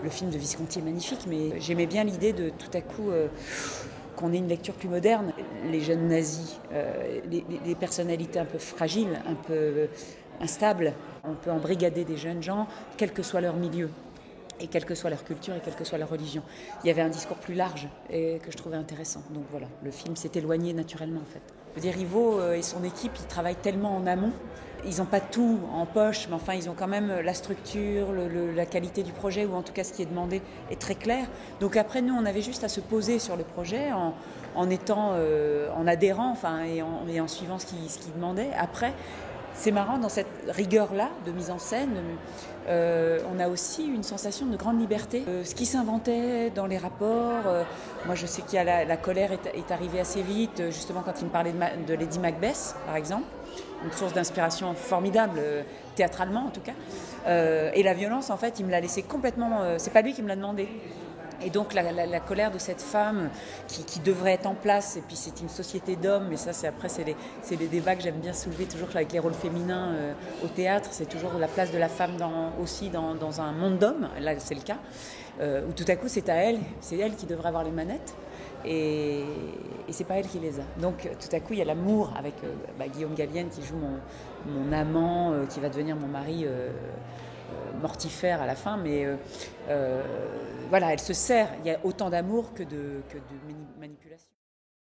le film de Visconti est magnifique, mais j'aimais bien l'idée de tout à coup qu'on ait une lecture plus moderne. Les jeunes nazis, les personnalités un peu fragiles, un peu instables, on peut embrigader des jeunes gens, quel que soit leur milieu. Et quelle que soit leur culture et quelle que soit leur religion. Il y avait un discours plus large et que je trouvais intéressant. Donc voilà, le film s'est éloigné naturellement en fait. Je veux dire, Ivo et son équipe, ils travaillent tellement en amont. Ils n'ont pas tout en poche, mais enfin, ils ont quand même la structure, la qualité du projet, ou en tout cas ce qui est demandé est très clair. Donc après, nous, on avait juste à se poser sur le projet en étant, en adhérant, enfin, et en suivant ce qu'il demandait. Après, c'est marrant, dans cette rigueur-là de mise en scène, on a aussi une sensation de grande liberté. Ce qui s'inventait dans les rapports, moi je sais qu'il y a la colère est arrivée assez vite, justement quand il me parlait de Lady Macbeth, par exemple, une source d'inspiration formidable, théâtralement en tout cas. Et la violence, en fait, il me l'a laissé complètement... c'est pas lui qui me l'a demandé. Et donc la colère de cette femme qui devrait être en place, et puis c'est une société d'hommes, mais ça c'est les débats que j'aime bien soulever toujours avec les rôles féminins au théâtre, c'est toujours la place de la femme aussi dans un monde d'hommes, là c'est le cas, où tout à coup c'est elle qui devrait avoir les manettes, et c'est pas elle qui les a. Donc tout à coup il y a l'amour avec Guillaume Gallienne qui joue mon amant, qui va devenir mon mari mortifère à la fin, mais voilà, elle se sert. Il y a autant d'amour que de manipulation.